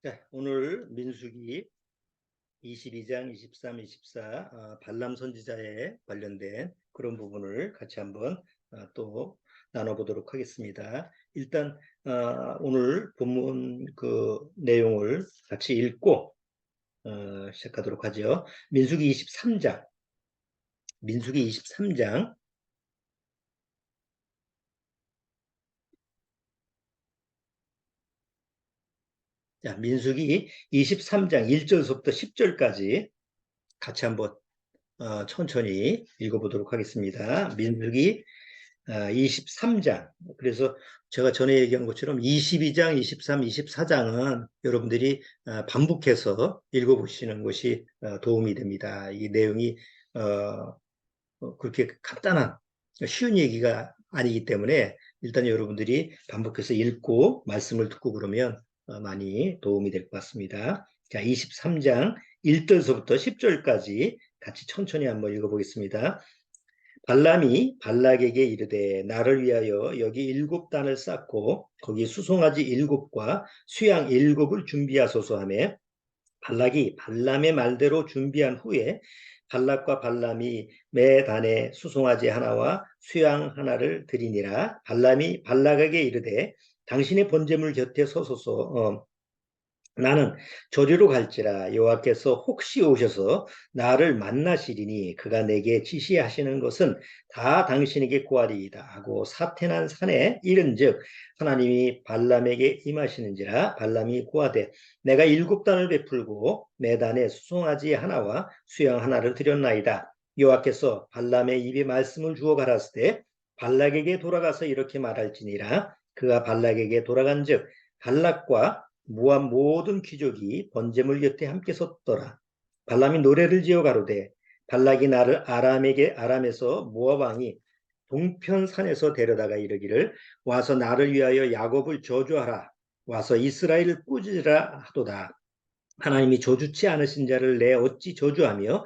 네, 오늘 민수기 22장, 23, 24 발람 선지자에 관련된 그런 부분을 같이 한번 또 나눠보도록 하겠습니다. 일단 오늘 본문 그 내용을 같이 읽고 시작하도록 하죠. 민수기 23장, 민수기 23장. 자, 민수기 23장 1절부터 10절까지 같이 한번 천천히 읽어보도록 하겠습니다. 민수기 23장. 그래서 제가 전에 얘기한 것처럼 22장, 23, 24장은 여러분들이 반복해서 읽어보시는 것이 도움이 됩니다. 이 내용이 그렇게 간단한 쉬운 얘기가 아니기 때문에 일단 여러분들이 반복해서 읽고 말씀을 듣고 그러면 많이 도움이 될 것 같습니다. 자, 23장 1절서부터 10절까지 같이 천천히 한번 읽어보겠습니다. 발람이 발락에게 이르되 나를 위하여 여기 7단을 쌓고 거기 수송아지 7과 수양 7을 준비하소서 하며 발락이 발람의 말대로 준비한 후에 발락과 발람이 매 단에 수송아지 하나와 수양 하나를 드리니라. 발람이 발락에게 이르되 당신의 번제물 곁에 서소서. 나는 저리로 갈지라. 여호와께서 혹시 오셔서 나를 만나시리니 그가 내게 지시하시는 것은 다 당신에게 구하리이다 하고 사태난 산에 이른즉 하나님이 발람에게 임하시는지라. 발람이 구하되 내가 7단을 베풀고 매 단에 수송아지 하나와 수양 하나를 드렸나이다. 여호와께서 발람의 입에 말씀을 주어 가라사대 발락에게 돌아가서 이렇게 말할지니라. 그가 발락에게 돌아간즉 발락과 모압 모든 귀족이 번제물 곁에 함께 섰더라. 발람이 노래를 지어 가로되 발락이 나를 아람에서 모압 왕이 동편산에서 데려다가 이르기를 와서 나를 위하여 야곱을 저주하라. 와서 이스라엘을 꾸짖으라 하도다. 하나님이 저주치 않으신 자를 내 어찌 저주하며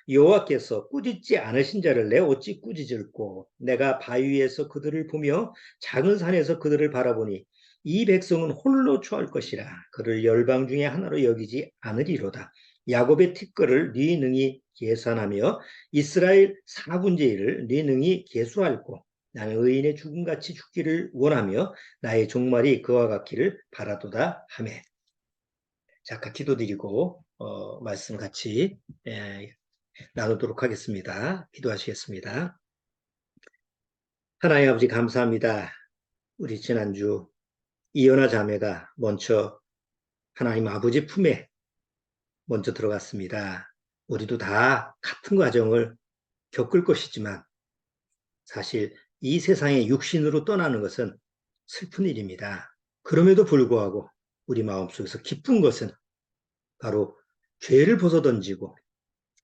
여호와께서 꾸짖지 않으신 자를 내 어찌 꾸짖을꼬. 내가 바위에서 그들을 보며 작은 산에서 그들을 바라보니 이 백성은 홀로 처할 것이라. 그를 열방 중에 하나로 여기지 않으리로다. 야곱의 티끌을 네 능히 계산하며 이스라엘 4분의 1을 네 능히 계수할꼬. 나는 의인의 죽음같이 죽기를 원하며 나의 종말이 그와 같기를 바라도다 하매. 잠깐 기도드리고 말씀 같이 나누도록 하겠습니다. 기도하시겠습니다. 하나님 아버지 감사합니다. 우리 지난주 이연아 자매가 먼저 하나님 아버지 품에 먼저 들어갔습니다. 우리도 다 같은 과정을 겪을 것이지만 사실 이 세상에 육신으로 떠나는 것은 슬픈 일입니다. 그럼에도 불구하고 우리 마음속에서 기쁜 것은 바로 죄를 벗어던지고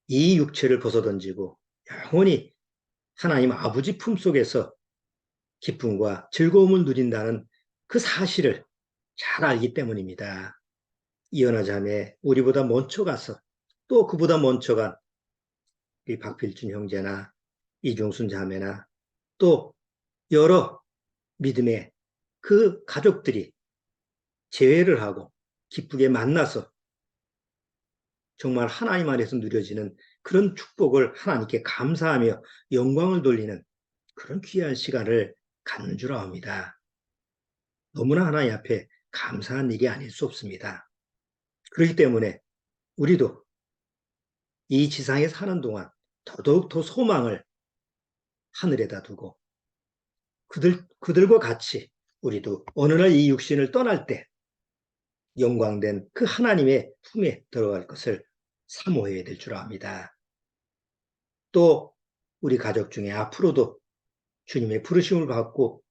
이 육체를 벗어던지고 영원히 하나님 아버지 품속에서 기쁨과 즐거움을 누린다는 그 사실을 잘 알기 때문입니다. 이연아 자매, 우리보다 먼저 가서 또 그보다 먼저 간 우리 박필준 형제나 이중순 자매나 또 여러 믿음의 그 가족들이 재회를 하고 기쁘게 만나서 정말 하나님 안에서 누려지는 그런 축복을 하나님께 감사하며 영광을 돌리는 그런 귀한 시간을 갖는 줄 압니다. 너무나 하나님 앞에 감사한 일이 아닐 수 없습니다. 그렇기 때문에 우리도 이 지상에 사는 동안 더더욱 더 소망을 하늘에다 두고 그들과 같이 우리도 어느 날 이 육신을 떠날 때 영광된 그 하나님의 품에 들어갈 것을 사모해야 될 줄 압니다. 또 우리 가족 중에 앞으로도 주님의 부르심을 받고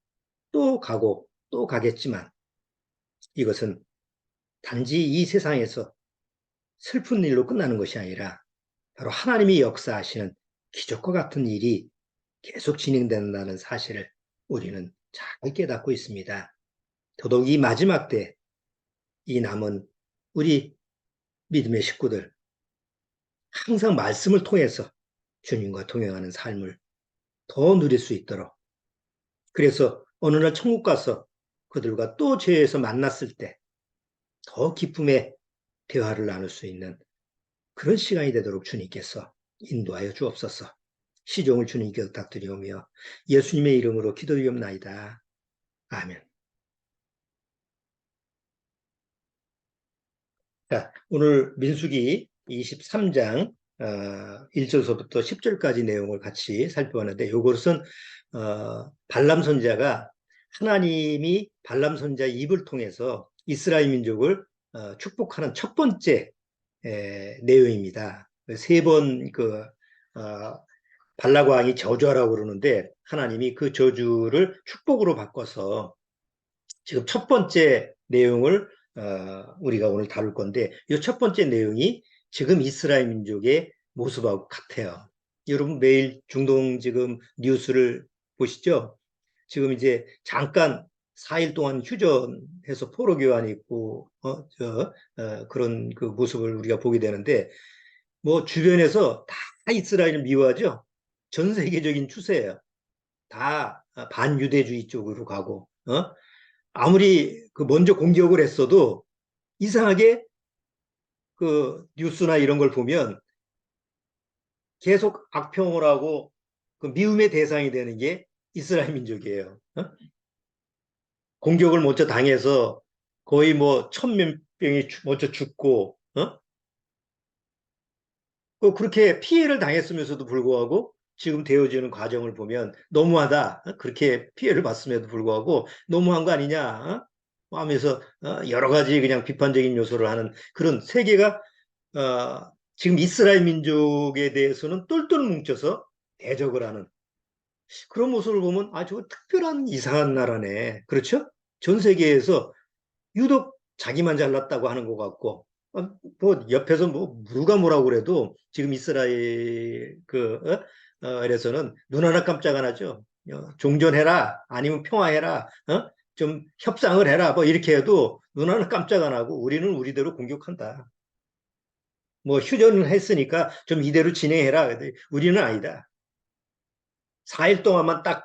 또 가고 또 가겠지만 이것은 단지 이 세상에서 슬픈 일로 끝나는 것이 아니라 바로 하나님이 역사하시는 기적과 같은 일이 계속 진행된다는 사실을 우리는 잘 깨닫고 있습니다. 더더욱 이 마지막 때 이 남은 우리 믿음의 식구들 항상 말씀을 통해서 주님과 동행하는 삶을 더 누릴 수 있도록 그래서 어느 날 천국 가서 그들과 또 죄에서 만났을 때 더 기쁨의 대화를 나눌 수 있는 그런 시간이 되도록 주님께서 인도하여 주옵소서. 시종을 주님께 부탁드리오며 예수님의 이름으로 기도드리옵나이다. 아멘. 자, 오늘 민수기 23장 1절서부터 10절까지 내용을 같이 살펴봤는데 이것은 발람 선지자가 하나님이 발람 선지자의 입을 통해서 이스라엘 민족을 축복하는 첫 번째 내용입니다. 세 번 발락 왕이 저주하라고 그러는데 하나님이 그 저주를 축복으로 바꿔서 지금 첫 번째 내용을 우리가 오늘 다룰 건데 이 첫 번째 내용이 지금 이스라엘 민족의 모습하고 같아요. 여러분 매일 중동 지금 뉴스를 보시죠? 지금 이제 잠깐 4일 동안 휴전해서 포로 교환이 있고 그런 그 모습을 우리가 보게 되는데 뭐 주변에서 다 이스라엘을 미워하죠. 전 세계적인 추세예요. 다 반유대주의 쪽으로 가고 아무리 그 먼저 공격을 했어도 이상하게 그 뉴스나 이런 걸 보면 계속 악평을 하고 그 미움의 대상이 되는 게 이스라엘 민족이에요. 공격을 먼저 당해서 거의 뭐 1,000명이 먼저 죽고 그렇게 피해를 당했으면서도 불구하고 지금 되어지는 과정을 보면 너무하다. 그렇게 피해를 봤음에도 불구하고 너무한 거 아니냐 하면서 여러 가지 그냥 비판적인 요소를 하는 그런 세계가 지금 이스라엘 민족에 대해서는 똘똘 뭉쳐서 대적을 하는 그런 모습을 보면 아주 특별한 이상한 나라네. 그렇죠? 전 세계에서 유독 자기만 잘났다고 하는 것 같고, 뭐 옆에서 뭐 누가 뭐라고 그래도 지금 이스라엘 에서는 눈 하나 깜짝 안 하죠. 종전해라 아니면 평화해라, 좀 협상을 해라 뭐 이렇게 해도 눈 하나 깜짝 안 하고 우리는 우리대로 공격한다. 뭐 휴전을 했으니까 좀 이대로 진행해라. 우리는 아니다. 4일 동안만 딱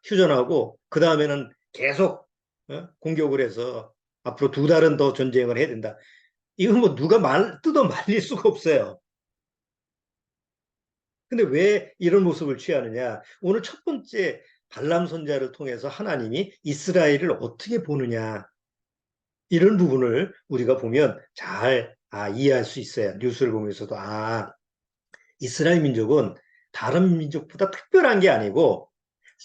휴전하고 그 다음에는 계속 공격을 해서 앞으로 2달은 더 전쟁을 해야 된다. 이건 뭐 누가 뜯어 말릴 수가 없어요. 근데 왜 이런 모습을 취하느냐? 오늘 첫 번째 발람 선자를 통해서 하나님이 이스라엘을 어떻게 보느냐? 이런 부분을 우리가 보면 잘 이해할 수 있어요. 뉴스를 보면서도 이스라엘 민족은 다른 민족보다 특별한 게 아니고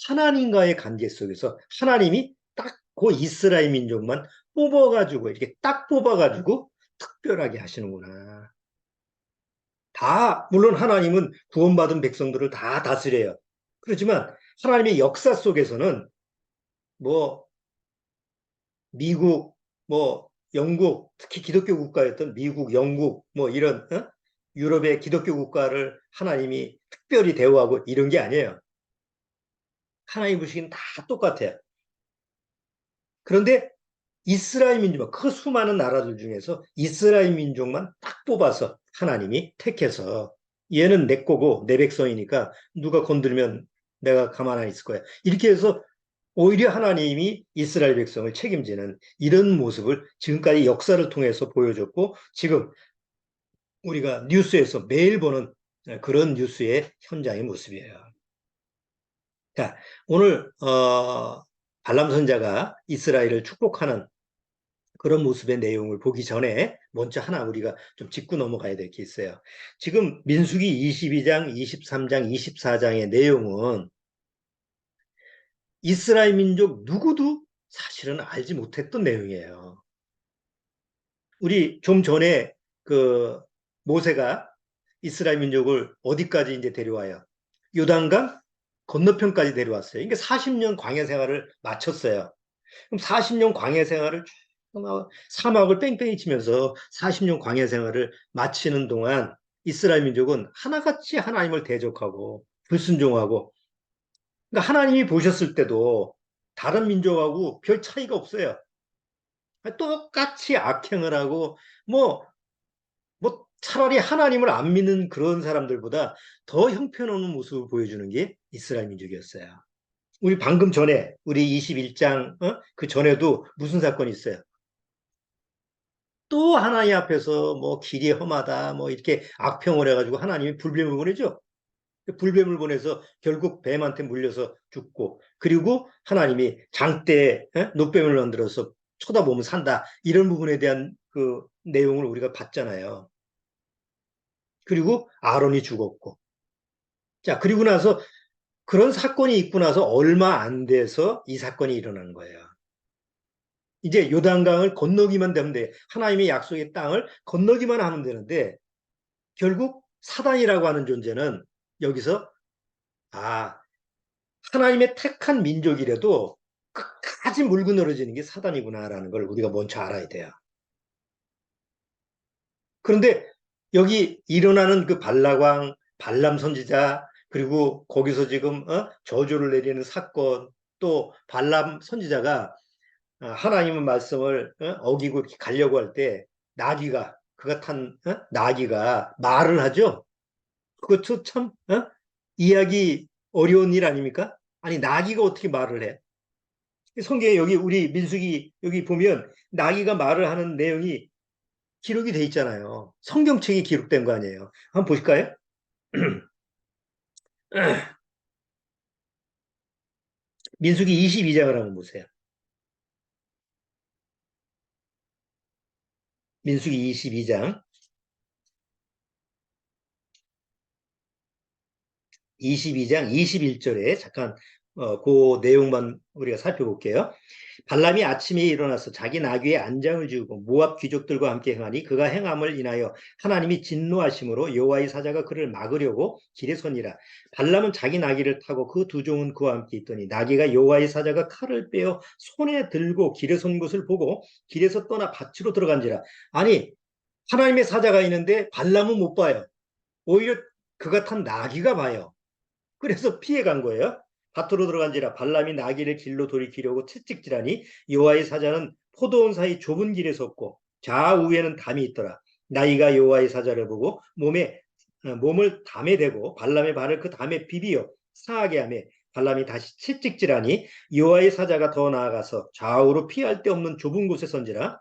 하나님과의 관계 속에서 하나님이 딱 그 이스라엘 민족만 뽑아가지고 이렇게 딱 뽑아가지고 특별하게 하시는구나. 다 물론 하나님은 구원받은 백성들을 다 다스려요. 그렇지만 하나님의 역사 속에서는 뭐 미국, 뭐 영국, 특히 기독교 국가였던 미국, 영국, 뭐 이런 유럽의 기독교 국가를 하나님이 특별히 대우하고 이런 게 아니에요. 하나님 보시기엔 다 똑같아요. 그런데 이스라엘 민족만 그 수많은 나라들 중에서 이스라엘 민족만 딱 뽑아서 하나님이 택해서 얘는 내 거고 내 백성이니까 누가 건드리면 내가 가만 안 있을 거야. 이렇게 해서 오히려 하나님이 이스라엘 백성을 책임지는 이런 모습을 지금까지 역사를 통해서 보여줬고 지금 우리가 뉴스에서 매일 보는 그런 뉴스의 현장의 모습이에요. 자, 오늘 발람 선자가 이스라엘을 축복하는 그런 모습의 내용을 보기 전에 먼저 하나 우리가 좀 짚고 넘어가야 될 게 있어요. 지금 민수기 22장, 23장, 24장의 내용은 이스라엘 민족 누구도 사실은 알지 못했던 내용이에요. 우리 좀 전에 그 모세가 이스라엘 민족을 어디까지 이제 데려와요? 요단강 건너편까지 데려왔어요. 그러니까 40년 광야 생활을 마쳤어요. 그럼 40년 광야 생활을 사막을 뺑뺑이 치면서 40년 광야 생활을 마치는 동안 이스라엘 민족은 하나같이 하나님을 대적하고 불순종하고 그러니까 하나님이 보셨을 때도 다른 민족하고 별 차이가 없어요. 똑같이 악행을 하고 뭐 차라리 하나님을 안 믿는 그런 사람들보다 더 형편없는 모습을 보여주는 게 이스라엘 민족이었어요. 우리 방금 전에 우리 21장 그 전에도 무슨 사건이 있어요? 또 하나님 앞에서 뭐 길이 험하다 뭐 이렇게 악평을 해가지고 하나님이 불뱀을 보내죠. 불뱀을 보내서 결국 뱀한테 물려서 죽고, 그리고 하나님이 장대에 노뱀을 만들어서 쳐다보면 산다, 이런 부분에 대한 그 내용을 우리가 봤잖아요. 그리고 아론이 죽었고, 자, 그리고 나서 그런 사건이 있고 나서 얼마 안 돼서 이 사건이 일어난 거예요. 이제 요단강을 건너기만 되면 돼. 하나님의 약속의 땅을 건너기만 하면 되는데, 결국 사단이라고 하는 존재는 여기서, 아, 하나님의 택한 민족이라도 끝까지 물고 늘어지는 게 사단이구나라는 걸 우리가 먼저 알아야 돼요. 그런데 여기 일어나는 그 발락왕, 발람 선지자, 그리고 거기서 지금 저주를 내리는 사건, 또 발람 선지자가 하나님의 말씀을 어기고 이렇게 가려고 할 때 나귀가, 그가 탄 나귀가 말을 하죠. 그것도 참 이해하기 어려운 일 아닙니까? 아니, 나귀가 어떻게 말을 해? 성경에 여기 우리 민수기 여기 보면 나귀가 말을 하는 내용이 기록이 돼 있잖아요. 성경책에 기록된 거 아니에요. 한번 보실까요? 민수기 22장을 한번 보세요. 민수기 22장 21절에 잠깐 그 내용만 우리가 살펴볼게요. 발람이 아침에 일어나서 자기 나귀에 안장을 지우고 모압 귀족들과 함께 행하니 그가 행함을 인하여 하나님이 진노하심으로 여호와의 사자가 그를 막으려고 길에 서니라. 발람은 자기 나귀를 타고 그 두 종은 그와 함께 있더니 나귀가 여호와의 사자가 칼을 빼어 손에 들고 길에 선 것을 보고 길에서 떠나 밭으로 들어간지라. 아니, 하나님의 사자가 있는데 발람은 못 봐요. 오히려 그가 탄 나귀가 봐요. 그래서 피해간 거예요. 밭으로 들어간지라. 발람이 나귀를 길로 돌이키려고 채찍질하니 여호와의 사자는 포도원 사이 좁은 길에 섰고 좌우에는 담이 있더라. 나귀가 여호와의 사자를 보고 몸을 담에 대고 발람의 발을 그 담에 비비어 상하게 하며 발람이 다시 채찍질하니 여호와의 사자가 더 나아가서 좌우로 피할 데 없는 좁은 곳에 선지라.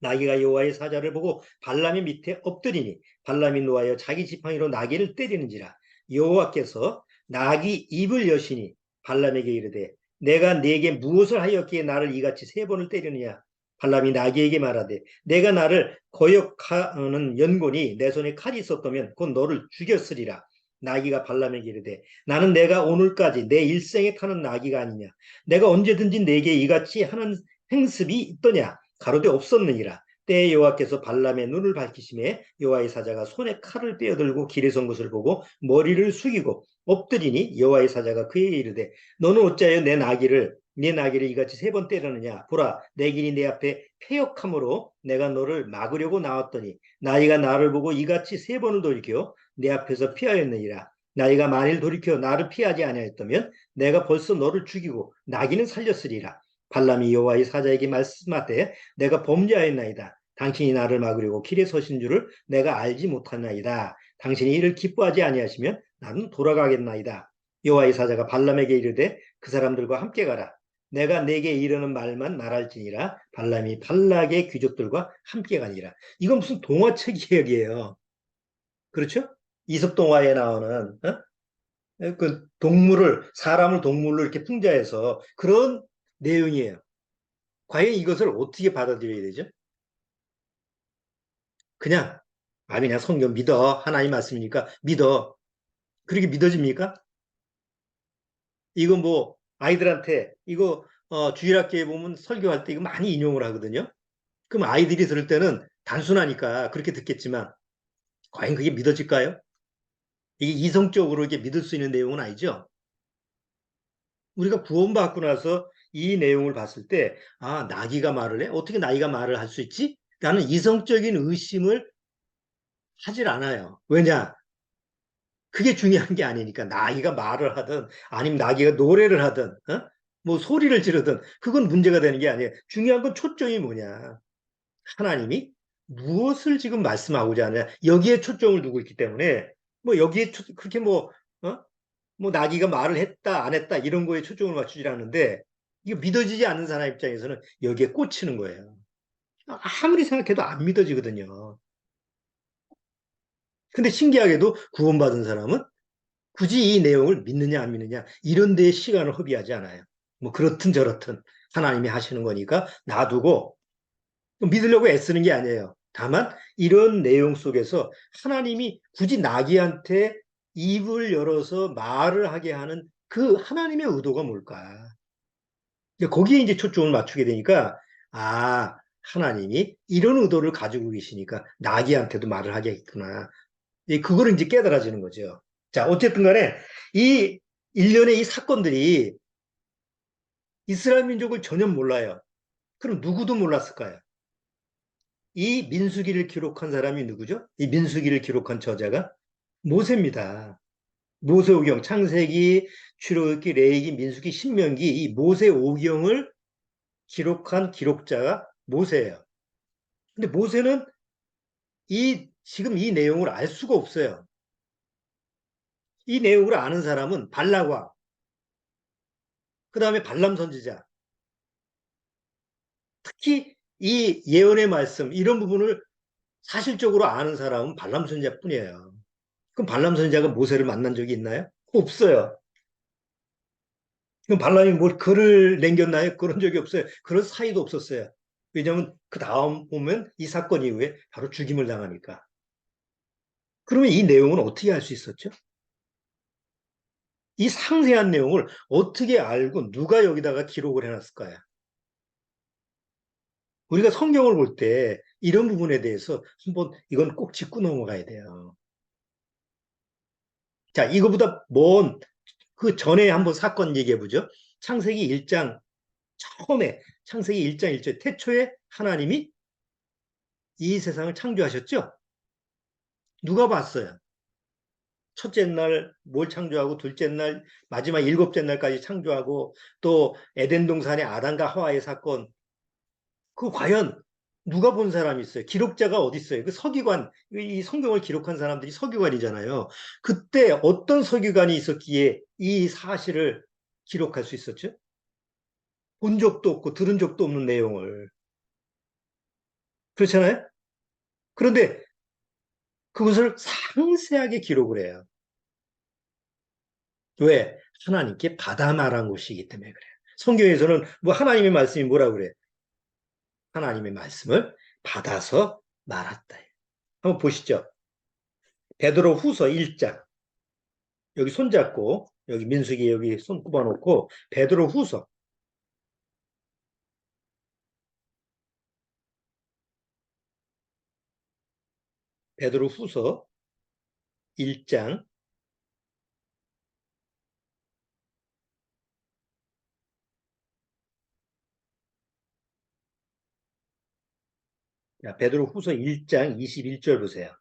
나귀가 여호와의 사자를 보고 발람의 밑에 엎드리니 발람이 노하여 자기 지팡이로 나귀를 때리는지라. 여호와께서 나귀 입을 여시니 발람에게 이르되 내가 네게 무엇을 하였기에 나를 이같이 세 번을 때리느냐. 발람이 나귀에게 말하되 내가 나를 거역하는 연곤이 내 손에 칼이 있었다면 곧 너를 죽였으리라. 나귀가 발람에게 이르되 나는 내가 오늘까지 내 일생에 타는 나귀가 아니냐. 내가 언제든지 네게 이같이 하는 행습이 있더냐. 가로되 없었느니라. 때에 여호와께서 발람의 눈을 밝히심에 여호와의 사자가 손에 칼을 빼어들고 길에 선 것을 보고 머리를 숙이고 엎드리니 여호와의 사자가 그에게 이르되 너는 어찌하여 네 나귀를 이같이 세 번 때렸느냐. 보라, 내 길이 내 앞에 패역함으로 내가 너를 막으려고 나왔더니 나귀가 나를 보고 이같이 세 번을 돌이켜 내 앞에서 피하였느니라. 나귀가 만일 돌이켜 나를 피하지 아니하였다면 내가 벌써 너를 죽이고 나귀는 살렸으리라. 발람이 여호와의 사자에게 말씀하되 내가 범죄하였나이다. 당신이 나를 막으려고 길에 서신 줄을 내가 알지 못하나이다. 당신이 이를 기뻐하지 아니하시면 나는 돌아가겠나이다. 여호와의 사자가 발람에게 이르되 그 사람들과 함께 가라. 내가 내게 이르는 말만 말할지니라. 발람이 발락의 귀족들과 함께 가니라. 이건 무슨 동화책 이야기예요. 그렇죠? 이솝 동화에 나오는 그 사람을 동물로 이렇게 풍자해서 그런 내용이에요. 과연 이것을 어떻게 받아들여야 되죠? 그냥, 그냥 성경 믿어. 하나님 말씀이니까 믿어. 그렇게 믿어집니까? 이거 뭐, 아이들한테, 이거, 주일학교에 보면 설교할 때 이거 많이 인용을 하거든요. 그럼 아이들이 들을 때는 단순하니까 그렇게 듣겠지만, 과연 그게 믿어질까요? 이게 이성적으로 이게 믿을 수 있는 내용은 아니죠? 우리가 구원받고 나서 이 내용을 봤을 때, 아, 나귀가 말을 해? 어떻게 나귀가 말을 할 수 있지? 라는 이성적인 의심을 하질 않아요. 왜냐? 그게 중요한 게 아니니까. 나귀가 말을 하든 아니면 나귀가 노래를 하든 뭐 소리를 지르든 그건 문제가 되는 게 아니에요. 중요한 건 초점이 뭐냐. 하나님이 무엇을 지금 말씀하고자 하느냐. 여기에 초점을 두고 있기 때문에 뭐 여기에 그렇게 어? 뭐 나귀가 말을 했다 안 했다 이런 거에 초점을 맞추지 않는데 이거 믿어지지 않는 사람 입장에서는 여기에 꽂히는 거예요. 아무리 생각해도 안 믿어지거든요. 근데 신기하게도 구원받은 사람은 굳이 이 내용을 믿느냐 안 믿느냐 이런 데에 시간을 허비하지 않아요. 뭐 그렇든 저렇든 하나님이 하시는 거니까 놔두고 믿으려고 애쓰는 게 아니에요. 다만 이런 내용 속에서 하나님이 굳이 나귀한테 입을 열어서 말을 하게 하는 그 하나님의 의도가 뭘까? 거기에 이제 초점을 맞추게 되니까 아, 하나님이 이런 의도를 가지고 계시니까 나귀한테도 말을 하겠구나. 그거를 이제 깨달아지는 거죠. 자, 어쨌든 간에 이 일련의 이 사건들이 이스라엘 민족을 전혀 몰라요. 그럼 누구도 몰랐을까요? 이 민수기를 기록한 사람이 누구죠? 이 민수기를 기록한 저자가 모세입니다. 모세오경, 창세기, 출애굽기, 레위기, 민수기, 신명기 이 모세오경을 기록한 기록자가 모세예요. 근데 모세는 지금 이 내용을 알 수가 없어요. 이 내용을 아는 사람은 발락왕, 그 다음에 발람 선지자, 특히 이 예언의 말씀, 이런 부분을 사실적으로 아는 사람은 발람 선지자뿐이에요. 그럼 발람 선지자가 모세를 만난 적이 있나요? 없어요. 그럼 발람이 뭘 글을 남겼나요? 그런 적이 없어요. 그런 사이도 없었어요. 왜냐하면 그 다음 보면 이 사건 이후에 바로 죽임을 당하니까. 그러면 이 내용은 어떻게 알 수 있었죠? 이 상세한 내용을 어떻게 알고 누가 여기다가 기록을 해놨을까요? 우리가 성경을 볼 때 이런 부분에 대해서 한번 이건 꼭 짚고 넘어가야 돼요. 자, 이거보다 먼 그 전에 한번 사건 얘기해 보죠. 창세기 1장 처음에 창세기 1장 1절 태초에 하나님이 이 세상을 창조하셨죠? 누가 봤어요? 첫째 날 뭘 창조하고 둘째 날 마지막 일곱째 날까지 창조하고 또 에덴 동산의 아담과 하와의 사건 그 과연 누가 본 사람이 있어요? 기록자가 어디 있어요? 그 서기관, 이 성경을 기록한 사람들이 서기관이잖아요. 그때 어떤 서기관이 있었기에 이 사실을 기록할 수 있었죠? 본 적도 없고 들은 적도 없는 내용을. 그렇잖아요? 그런데 그것을 상세하게 기록을 해요. 왜? 하나님께 받아 말한 것이기 때문에 그래요. 성경에서는 뭐 하나님의 말씀이 뭐라 그래? 하나님의 말씀을 받아서 말았다. 한번 보시죠. 베드로 후서 1장. 여기 손잡고 여기 민수기 여기 손 꼽아놓고 베드로 후서 베드로 후서 1장 베드로 후서 1장 21절 보세요.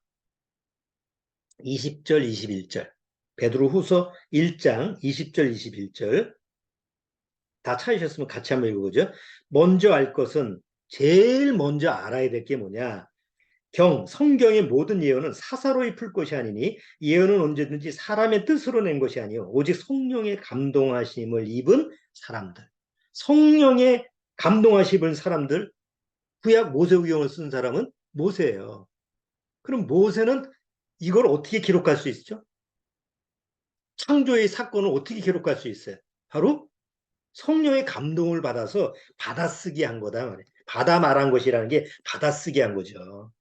20절 21절 베드로 후서 1장 20절 21절 다 찾으셨으면 같이 한번 읽어보죠. 먼저 알 것은 제일 먼저 알아야 될 게 뭐냐? 성경의 모든 예언은 사사로이 풀 것이 아니니 예언은 언제든지 사람의 뜻으로 낸 것이 아니요 오직 성령의 감동하심을 입은 사람들. 성령의 감동하심을 사람들 구약 모세우경을 쓴 사람은 모세예요. 그럼 모세는 이걸 어떻게 기록할 수 있죠? 창조의 사건을 어떻게 기록할 수 있어요? 바로 성령의 감동을 받아서 받아쓰기 한 거다 말이에요. 받아 말한 것이라는 게 받아쓰기 한 거죠.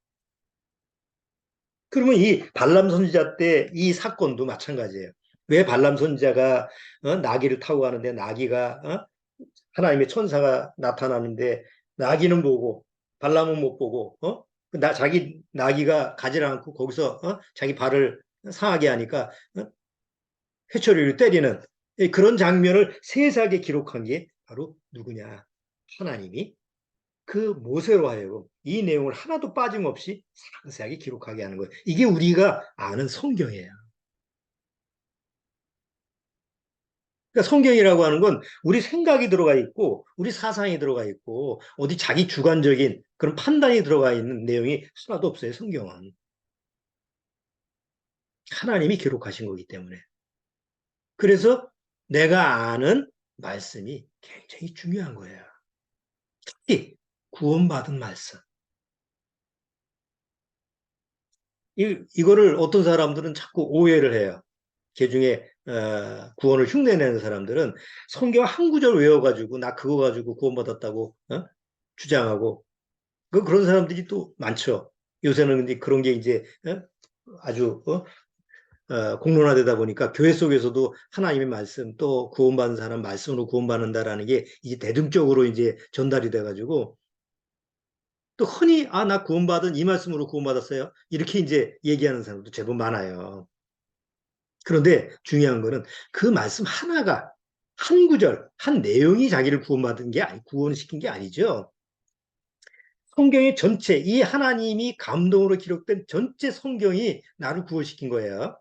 그러면 이 발람 선지자 때 이 사건도 마찬가지예요. 왜 발람 선지자가 나귀를 타고 가는데 나귀가 하나님의 천사가 나타나는데 나귀는 보고 발람은 못 보고 자기 나귀가 가지 않고 거기서 자기 발을 상하게 하니까 회초리를 때리는 그런 장면을 세세하게 기록한 게 바로 누구냐? 하나님이 그 모세로 하여금 이 내용을 하나도 빠짐없이 상세하게 기록하게 하는 거예요. 이게 우리가 아는 성경이에요. 그러니까 성경이라고 하는 건 우리 생각이 들어가 있고 우리 사상이 들어가 있고 어디 자기 주관적인 그런 판단이 들어가 있는 내용이 하나도 없어요. 성경은. 하나님이 기록하신 거기 때문에. 그래서 내가 아는 말씀이 굉장히 중요한 거예요. 특히 구원받은 말씀. 이거를 어떤 사람들은 자꾸 오해를 해요. 개중에 구원을 흉내내는 사람들은 성경 한 구절 외워가지고 나 그거 가지고 구원받았다고 주장하고 그런 사람들이 또 많죠. 요새는 이제 그런 게 이제 아주 공론화되다 보니까 교회 속에서도 하나님의 말씀 또 구원받은 사람 말씀으로 구원받는다라는 게 이제 대중적으로 이제 전달이 돼가지고 또 흔히 나 구원받은 이 말씀으로 구원받았어요. 이렇게 이제 얘기하는 사람도 제법 많아요. 그런데 중요한 거는 그 말씀 하나가 한 구절, 한 내용이 자기를 구원받은 게 구원시킨 게 아니죠. 성경의 전체, 이 하나님이 감동으로 기록된 전체 성경이 나를 구원시킨 거예요.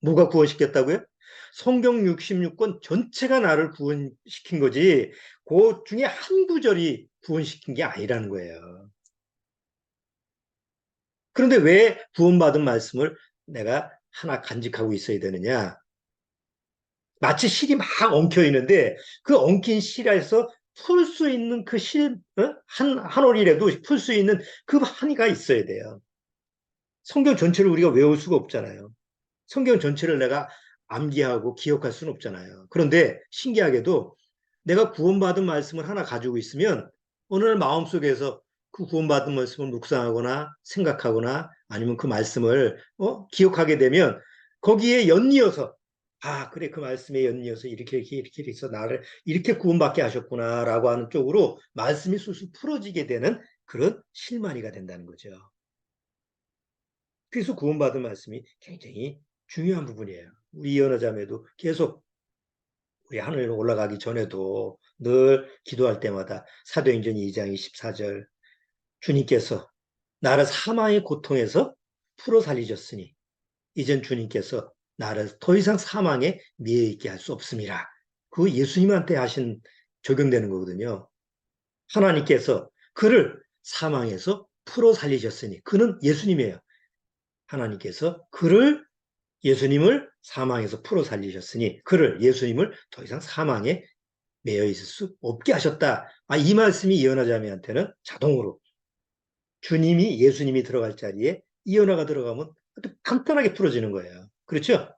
뭐가 구원시켰다고요? 성경 66권 전체가 나를 구원시킨 거지, 그 중에 한 구절이 구원시킨 게 아니라는 거예요. 그런데 왜 구원받은 말씀을 내가 하나 간직하고 있어야 되느냐? 마치 실이 막 엉켜 있는데 그 엉킨 실에서 풀 수 있는 그 실, 한 올이라도 풀 수 있는 그 한이가 있어야 돼요. 성경 전체를 우리가 외울 수가 없잖아요. 성경 전체를 내가 암기하고 기억할 수는 없잖아요. 그런데 신기하게도 내가 구원받은 말씀을 하나 가지고 있으면 어느 날 마음속에서 그 구원받은 말씀을 묵상하거나 생각하거나 아니면 그 말씀을 기억하게 되면 거기에 연이어서 그래 그 말씀에 연이어서 이렇게 해서 나를 이렇게 구원받게 하셨구나라고 하는 쪽으로 말씀이 술술 풀어지게 되는 그런 실마리가 된다는 거죠. 그래서 구원받은 말씀이 굉장히 중요한 부분이에요. 우리 이언어 자매도 계속 우리 하늘로 올라가기 전에도 늘 기도할 때마다 사도행전 2장 24절 주님께서 나를 사망의 고통에서 풀어 살리셨으니 이젠 주님께서 나를 더 이상 사망에 매여 있게 할 수 없음이라. 그 예수님한테 하신 적용되는 거거든요. 하나님께서 그를 사망에서 풀어 살리셨으니 그는 예수님이에요. 하나님께서 그를 예수님을 사망에서 풀어 살리셨으니 그를 예수님을 더 이상 사망에 매여 있을 수 없게 하셨다. 이 말씀이 이언하 자매한테는 자동으로 주님이 예수님이 들어갈 자리에 이언하가 들어가면 아주 간단하게 풀어지는 거예요. 그렇죠?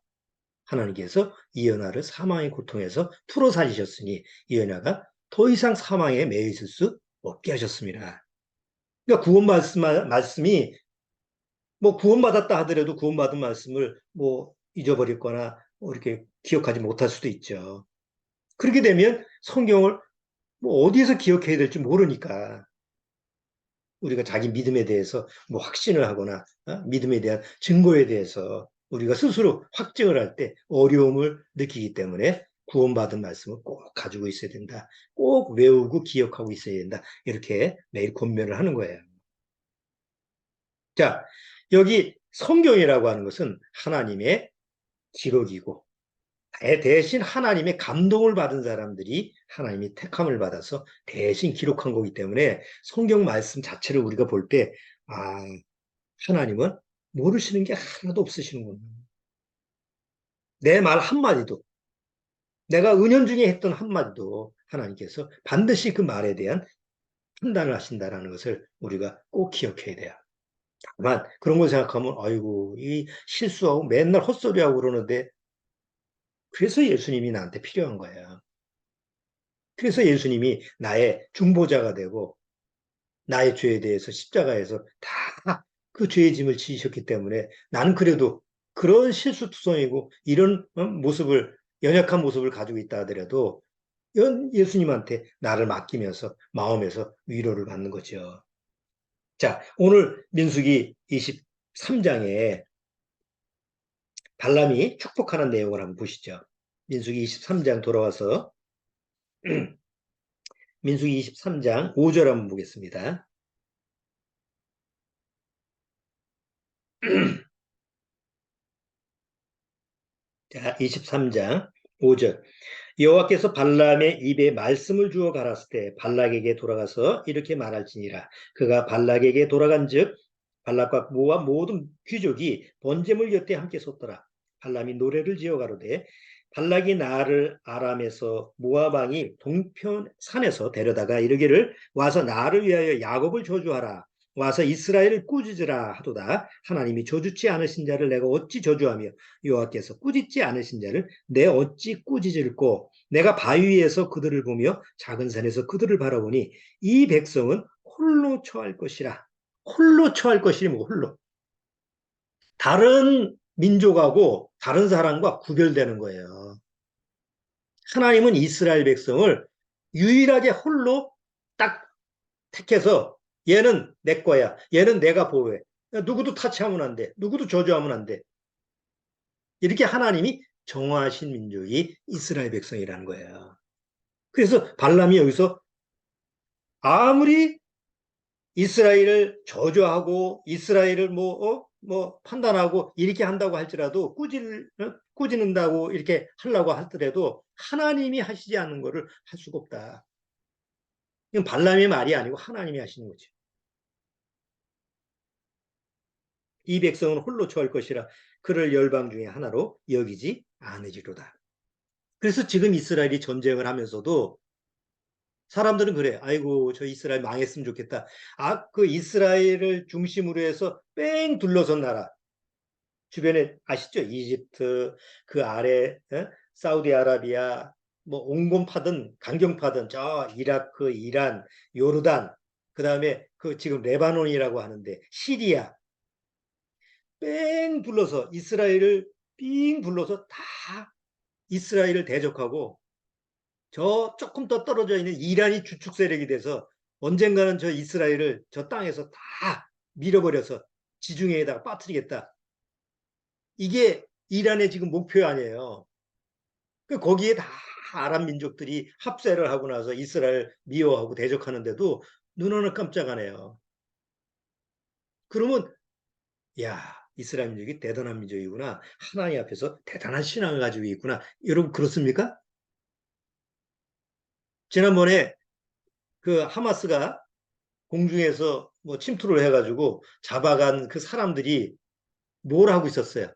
하나님께서 이언하를 사망의 고통에서 풀어 살리셨으니 이언하가 더 이상 사망에 매여 있을 수 없게 하셨습니다. 그러니까 구원 말씀이 뭐 구원받았다 하더라도 구원받은 말씀을 뭐 잊어버렸거나 뭐 이렇게 기억하지 못할 수도 있죠. 그렇게 되면 성경을 뭐 어디에서 기억해야 될지 모르니까 우리가 자기 믿음에 대해서 뭐 확신을 하거나 믿음에 대한 증거에 대해서 우리가 스스로 확증을 할 때 어려움을 느끼기 때문에 구원받은 말씀을 꼭 가지고 있어야 된다. 꼭 외우고 기억하고 있어야 된다. 이렇게 매일 권면을 하는 거예요. 자, 여기 성경이라고 하는 것은 하나님의 기록이고 대신 하나님의 감동을 받은 사람들이 하나님이 택함을 받아서 대신 기록한 거기 때문에 성경 말씀 자체를 우리가 볼 때, 하나님은 모르시는 게 하나도 없으시는구나. 내 말 한마디도, 내가 은연중에 했던 한마디도 하나님께서 반드시 그 말에 대한 판단을 하신다는 것을 우리가 꼭 기억해야 돼요. 다만 그런 걸 생각하면 아이고 이 실수하고 맨날 헛소리하고 그러는데 그래서 예수님이 나한테 필요한 거예요. 그래서 예수님이 나의 중보자가 되고 나의 죄에 대해서 십자가에서 다 그 죄의 짐을 지으셨기 때문에 나는 그래도 그런 실수투성이고 이런 모습을 연약한 모습을 가지고 있다 하더라도 예수님한테 나를 맡기면서 마음에서 위로를 받는 거죠. 자, 오늘 민수기 23장에 발람이 축복하는 내용을 한번 보시죠. 민수기 23장 돌아와서 민수기 23장 5절 한번 보겠습니다. 자, 23장 5절. 여호와께서 발람의 입에 말씀을 주어 가라스 때 발락에게 돌아가서 이렇게 말할지니라. 그가 발락에게 돌아간즉 발락과 모압 모든 귀족이 번제물 곁에 함께 섰더라. 발람이 노래를 지어 가로되 발락이 나를 아람에서 모압 왕이 동편 산에서 데려다가 이르기를 와서 나를 위하여 야곱을 저주하라. 와서 이스라엘을 꾸짖으라 하도다. 하나님이 저주치 않으신 자를 내가 어찌 저주하며 여호와께서 꾸짖지 않으신 자를 내 어찌 꾸짖을꼬. 내가 바위에서 그들을 보며 작은 산에서 그들을 바라보니 이 백성은 홀로 처할 것이라. 홀로 처할 것이니 뭐 홀로. 다른 민족하고 다른 사람과 구별되는 거예요. 하나님은 이스라엘 백성을 유일하게 홀로 딱 택해서 얘는 내 거야. 얘는 내가 보호해. 누구도 타치하면 안 돼. 누구도 저주하면 안 돼. 이렇게 하나님이 정하신 민족이 이스라엘 백성이라는 거예요. 그래서 발람이 여기서 아무리 이스라엘을 저주하고 이스라엘을 뭐 판단하고 이렇게 한다고 할지라도 꾸짖는다고 이렇게 하려고 하더라도 하나님이 하시지 않는 것을 할 수가 없다. 이건 발람의 말이 아니고 하나님이 하시는 거죠. 이 백성은 홀로 처할 것이라 그를 열방 중에 하나로 여기지 않으리로다. 그래서 지금 이스라엘이 전쟁을 하면서도 사람들은 그래. 아이고, 저 이스라엘 망했으면 좋겠다. 그 이스라엘을 중심으로 해서 뺑 둘러선 나라. 주변에 아시죠? 이집트, 그 아래, 사우디아라비아, 뭐 온건파든 강경파든 저 이라크, 이란, 요르단, 그 다음에 그 지금 레바논이라고 하는데 시리아, 뺑 둘러서 이스라엘을 삥 둘러서 다 이스라엘을 대적하고 저 조금 더 떨어져 있는 이란이 주축 세력이 돼서 언젠가는 저 이스라엘을 저 땅에서 다 밀어버려서 지중해에다가 빠뜨리겠다. 이게 이란의 지금 목표 아니에요. 거기에 다 아랍 민족들이 합세를 하고 나서 이스라엘 미워하고 대적하는데도 눈 하나 깜짝 안 해요. 그러면 야, 이스라엘 민족이 대단한 민족이구나. 하나님 앞에서 대단한 신앙을 가지고 있구나. 여러분 그렇습니까? 지난번에 그 하마스가 공중에서 뭐 침투를 해가지고 잡아간 그 사람들이 뭘 하고 있었어요?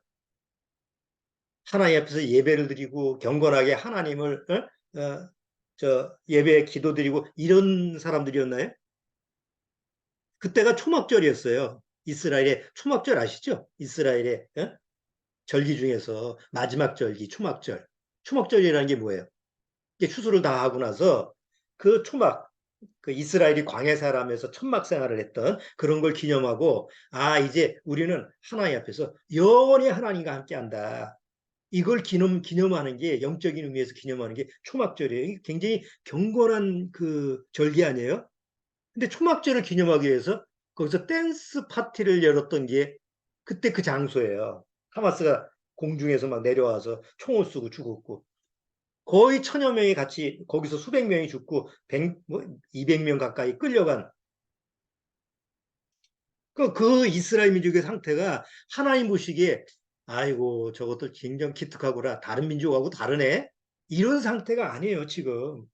하나님 앞에서 예배를 드리고 경건하게 하나님을 저 예배 기도드리고 이런 사람들이었나요? 그때가 초막절이었어요. 이스라엘의 초막절 아시죠? 이스라엘의 절기 중에서 마지막 절기 초막절. 초막절이라는 게 뭐예요? 이게 추수를 다 하고 나서 그 초막 그 이스라엘이 광야사람에서 천막 생활을 했던 그런 걸 기념하고 이제 우리는 하나님 앞에서 영원히 하나님과 함께한다. 이걸 기념하는 게 영적인 의미에서 기념하는 게 초막절이에요. 굉장히 경건한 그 절기 아니에요? 근데 초막절을 기념하기 위해서 거기서 댄스 파티를 열었던 게 그때 그 장소예요. 하마스가 공중에서 막 내려와서 총을 쏘고 죽었고 거의 1,000여 명이 같이 거기서 수백 명이 죽고 200명 가까이 끌려간 그 이스라엘 민족의 상태가 하나님 보시기에 아이고 저것들 굉장히 기특하구나. 다른 민족하고 다르네. 이런 상태가 아니에요 지금.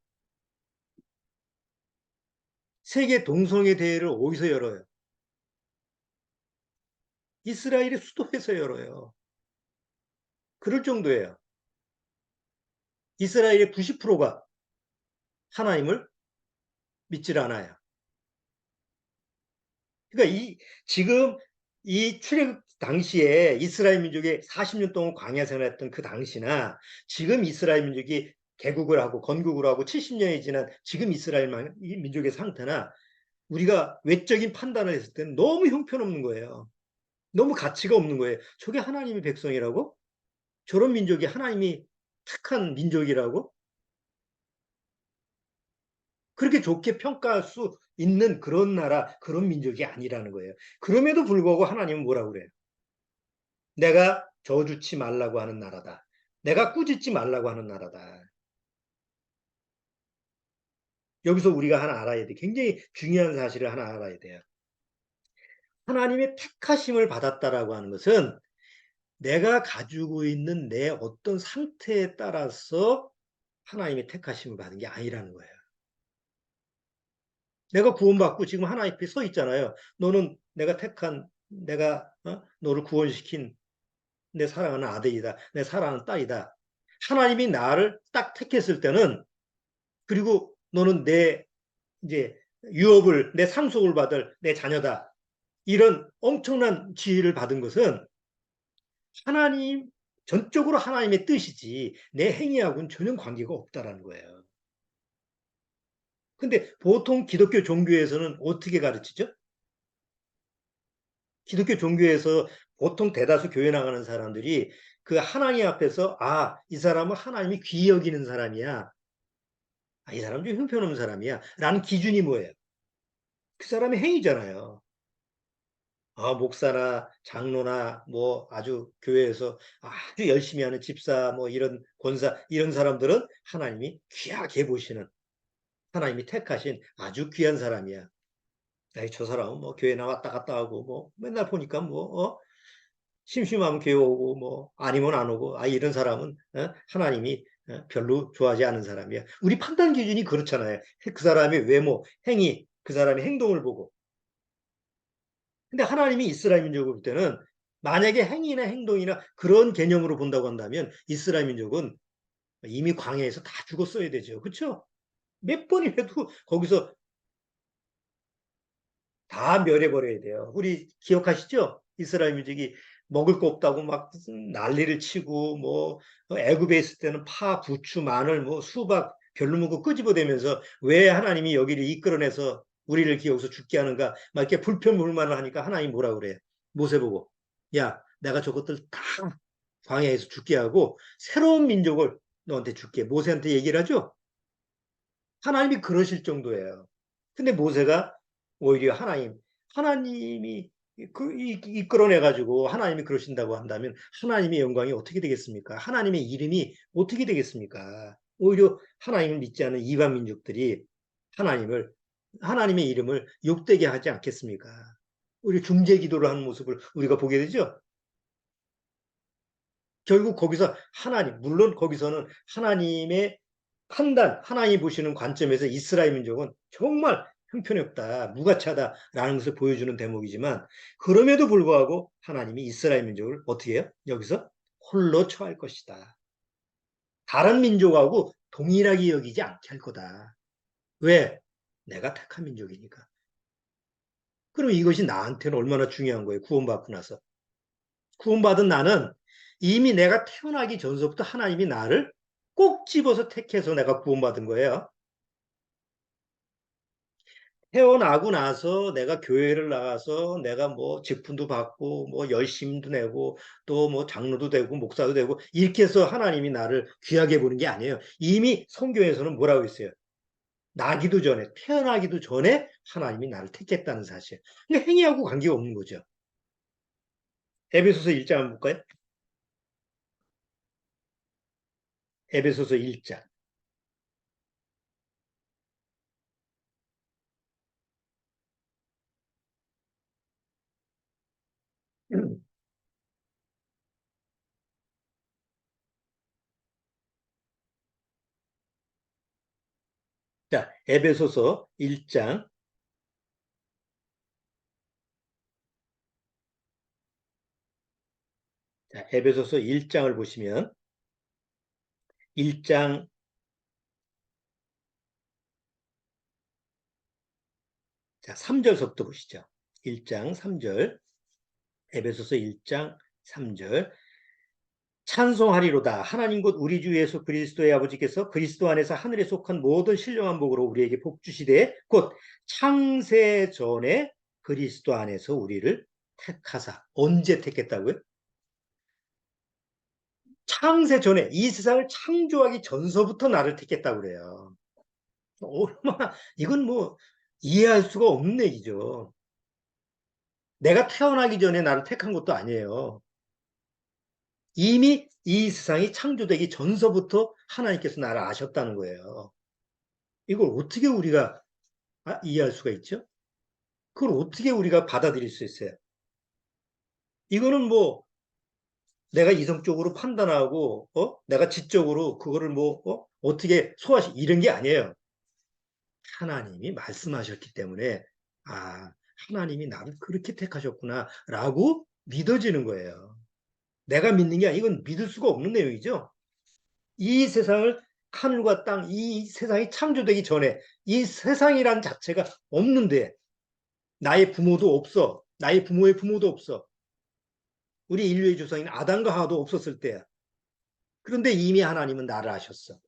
세계 동성애 대회를 어디서 열어요? 이스라엘의 수도에서 열어요. 그럴 정도예요. 이스라엘의 90%가 하나님을 믿질 않아요. 그러니까 지금 이 출애굽 당시에 이스라엘 민족이 40년 동안 광야 생활했던 그 당시나 지금 이스라엘 민족이 개국을 하고 건국을 하고 70년이 지난 지금 이스라엘 민족의 상태나 우리가 외적인 판단을 했을 때는 너무 형편없는 거예요. 너무 가치가 없는 거예요. 저게 하나님의 백성이라고? 저런 민족이 하나님이 택한 민족이라고? 그렇게 좋게 평가할 수 있는 그런 나라, 그런 민족이 아니라는 거예요. 그럼에도 불구하고 하나님은 뭐라고 그래요? 내가 저주치 말라고 하는 나라다. 내가 꾸짖지 말라고 하는 나라다. 여기서 우리가 하나 알아야 돼. 굉장히 중요한 사실을 하나 알아야 돼요. 하나님의 택하심을 받았다라고 하는 것은 내가 가지고 있는 내 어떤 상태에 따라서 하나님의 택하심을 받은 게 아니라는 거예요. 내가 구원받고 지금 하나님 앞에 서 있잖아요. 너는 내가 택한, 내가 너를 구원시킨 내 사랑하는 아들이다. 내 사랑하는 딸이다. 하나님이 나를 딱 택했을 때는 그리고 너는 내 이제 유업을 내 상속을 받을 내 자녀다. 이런 엄청난 지위를 받은 것은 하나님, 전적으로 하나님의 뜻이지 내 행위하고는 전혀 관계가 없다라는 거예요. 근데 보통 기독교 종교에서는 어떻게 가르치죠? 기독교 종교에서 보통 대다수 교회 나가는 사람들이 그 하나님 앞에서 이 사람은 하나님이 귀히 여기는 사람이야. 이 사람 좀 형편없는 사람이야. 라는 기준이 뭐예요? 그 사람의 행위잖아요. 목사나 장로나 뭐 아주 교회에서 아주 열심히 하는 집사 뭐 이런 권사 이런 사람들은 하나님이 귀하게 보시는 하나님이 택하신 아주 귀한 사람이야. 저 사람은 뭐 교회 나왔다 갔다 하고 뭐 맨날 보니까 심심하면 교회 오고 뭐 아니면 안 오고 이런 사람은 하나님이 별로 좋아하지 않은 사람이야. 우리 판단 기준이 그렇잖아요. 그 사람의 외모, 행위, 그 사람의 행동을 보고. 근데 하나님이 이스라엘 민족을 볼 때는 만약에 행위나 행동이나 그런 개념으로 본다고 한다면 이스라엘 민족은 이미 광야에서 다 죽었어야 되죠. 그렇죠? 몇 번이라도 거기서 다 멸해버려야 돼요. 우리 기억하시죠? 이스라엘 민족이 먹을 거 없다고 막 난리를 치고 애굽에 있을 때는 파, 부추, 마늘, 수박 별로 먹고 끄집어대면서 왜 하나님이 여기를 이끌어내서 우리를 기어서 죽게 하는가 막 이렇게 불평불만을 하니까 하나님 뭐라 그래요? 모세 보고 야 내가 저것들 다 광야에서 죽게 하고 새로운 민족을 너한테 줄게. 모세한테 얘기를 하죠. 하나님이 그러실 정도예요. 근데 모세가 오히려 하나님이 이끌어내가지고 하나님이 그러신다고 한다면 하나님의 영광이 어떻게 되겠습니까? 하나님의 이름이 어떻게 되겠습니까? 오히려 하나님을 믿지 않는 이방 민족들이 하나님의 이름을 욕되게 하지 않겠습니까? 우리 중재 기도를 하는 모습을 우리가 보게 되죠? 결국 거기서 물론 거기서는 하나님의 판단, 하나님이 보시는 관점에서 이스라엘 민족은 정말 형편없다, 무가차다라는 것을 보여주는 대목이지만 그럼에도 불구하고 하나님이 이스라엘 민족을 어떻게 해요? 여기서 홀로 처할 것이다. 다른 민족하고 동일하게 여기지 않게 할 거다. 왜? 내가 택한 민족이니까. 그럼 이것이 나한테는 얼마나 중요한 거예요. 구원받고 나서. 구원받은 나는 이미 내가 태어나기 전서부터 하나님이 나를 꼭 집어서 택해서 내가 구원받은 거예요. 태어나고 나서 내가 교회를 나가서 내가 직분도 받고 열심도 내고 또 장로도 되고 목사도 되고 이렇게 해서 하나님이 나를 귀하게 보는 게 아니에요. 이미 성경에서는 뭐라고 했어요? 나기도 전에 태어나기도 전에 하나님이 나를 택했다는 사실. 근데 행위하고 관계가 없는 거죠. 에베소서 1장 한번 볼까요? 에베소서 1장. 자, 에베소서 1장. 자, 에베소서 1장을 보시면 1장 3절서부터 보시죠. 1장 3절. 에베소서 1장 3절. 찬송하리로다. 하나님 곧 우리 주 예수 그리스도의 아버지께서 그리스도 안에서 하늘에 속한 모든 신령한 복으로 우리에게 복 주시되 곧 창세 전에 그리스도 안에서 우리를 택하사. 언제 택했다고요? 창세 전에 이 세상을 창조하기 전서부터 나를 택했다고 그래요. 얼마나 이건 이해할 수가 없는 얘기죠. 내가 태어나기 전에 나를 택한 것도 아니에요. 이미 이 세상이 창조되기 전서부터 하나님께서 나를 아셨다는 거예요. 이걸 어떻게 우리가 이해할 수가 있죠? 그걸 어떻게 우리가 받아들일 수 있어요? 이거는 내가 이성적으로 판단하고 내가 지적으로 그거를 어떻게 이런 게 아니에요. 하나님이 말씀하셨기 때문에 하나님이 나를 그렇게 택하셨구나라고 믿어지는 거예요. 내가 믿는 게 아니고 이건 믿을 수가 없는 내용이죠. 이 세상을 하늘과 땅, 이 세상이 창조되기 전에 이 세상이란 자체가 없는데 나의 부모도 없어. 나의 부모의 부모도 없어. 우리 인류의 조상인 아담과 하와도 없었을 때야. 그런데 이미 하나님은 나를 아셨어.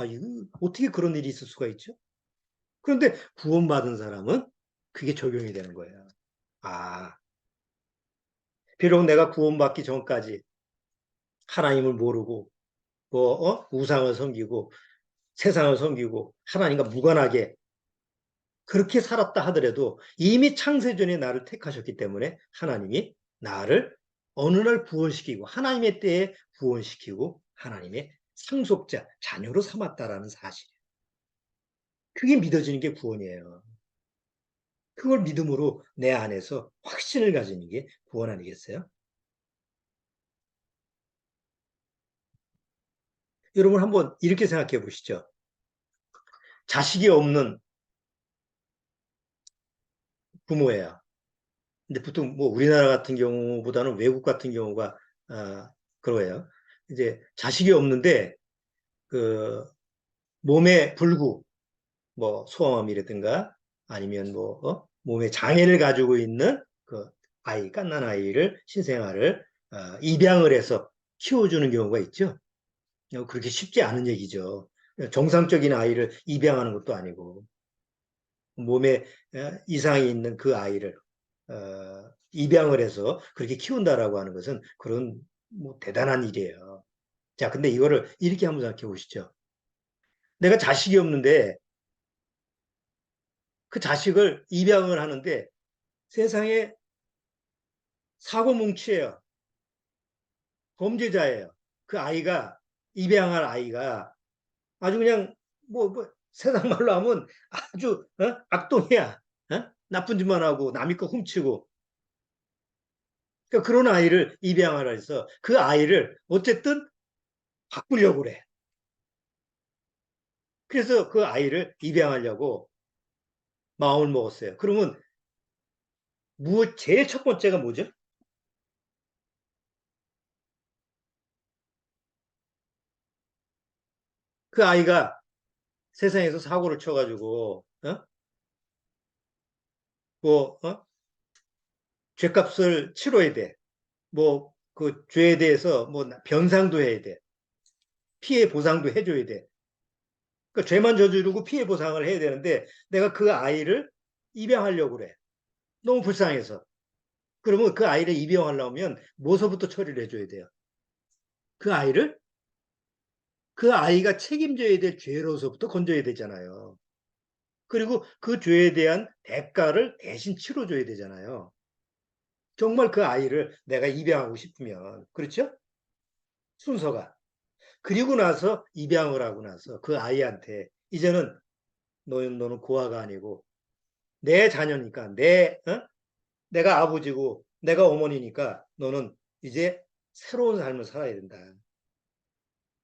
이거 어떻게 그런 일이 있을 수가 있죠? 그런데 구원받은 사람은 그게 적용이 되는 거예요. 아, 비록 내가 구원받기 전까지 하나님을 모르고 우상을 섬기고 세상을 섬기고 하나님과 무관하게 그렇게 살았다 하더라도 이미 창세전에 나를 택하셨기 때문에 하나님이 나를 어느 날 구원시키고 하나님의 때에 구원시키고 하나님의 상속자, 자녀로 삼았다라는 사실. 그게 믿어지는 게 구원이에요. 그걸 믿음으로 내 안에서 확신을 가지는 게 구원 아니겠어요? 여러분 한번 이렇게 생각해 보시죠. 자식이 없는 부모예요. 근데 보통 뭐 우리나라 같은 경우보다는 외국 같은 경우가 그러해요. 이제 자식이 없는데 그 몸에 불구 뭐 소아암이라든가 아니면 몸에 장애를 가지고 있는 그 아이, 갓난 아이를 신생아를 입양을 해서 키워주는 경우가 있죠. 그렇게 쉽지 않은 얘기죠. 정상적인 아이를 입양하는 것도 아니고 몸에 이상이 있는 그 아이를 입양을 해서 그렇게 키운다라고 하는 것은 그런 뭐 대단한 일이에요. 자, 근데 이거를 이렇게 한번 생각해 보시죠. 내가 자식이 없는데 그 자식을 입양을 하는데 세상에 사고뭉치예요. 범죄자예요. 그 아이가 입양할 아이가 아주 그냥 뭐 세상 말로 하면 아주 악동이야. 나쁜 짓만 하고 남의 거 훔치고 그러니까 그런 아이를 입양하라 해서 그 아이를 어쨌든 바꾸려고 그래. 그래서 그 아이를 입양하려고 마음을 먹었어요. 그러면 제일 첫 번째가 뭐죠? 그 아이가 세상에서 사고를 쳐가지고 뭐 죄값을 치러야 돼. 뭐 그 죄에 대해서 뭐 변상도 해야 돼. 피해 보상도 해줘야 돼. 그러니까 죄만 저지르고 피해 보상을 해야 되는데 내가 그 아이를 입양하려고 그래. 너무 불쌍해서. 그러면 그 아이를 입양하려면 뭐서부터 처리를 해줘야 돼요? 그 아이를 그 아이가 책임져야 될 죄로서부터 건져야 되잖아요. 그리고 그 죄에 대한 대가를 대신 치러줘야 되잖아요. 정말 그 아이를 내가 입양하고 싶으면 그렇죠? 순서가. 그리고 나서 입양을 하고 나서 그 아이한테 이제는 너는 고아가 아니고 내 자녀니까 내가 아버지고 내가 어머니니까 너는 이제 새로운 삶을 살아야 된다.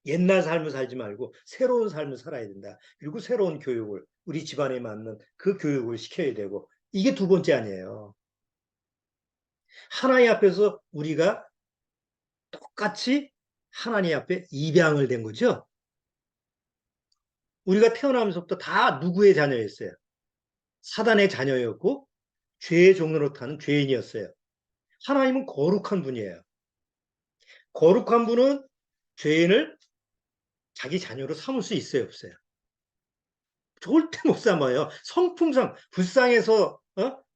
옛날 삶을 살지 말고 새로운 삶을 살아야 된다. 그리고 새로운 교육을 우리 집안에 맞는 그 교육을 시켜야 되고 이게 두 번째 아니에요. 하나님 앞에서 우리가 똑같이 하나님 앞에 입양을 된 거죠. 우리가 태어나면서부터 다 누구의 자녀였어요? 사단의 자녀였고 죄의 종로로 타는 죄인이었어요. 하나님은 거룩한 분이에요. 거룩한 분은 죄인을 자기 자녀로 삼을 수 있어요, 없어요? 절대 못 삼아요. 성품상 불쌍해서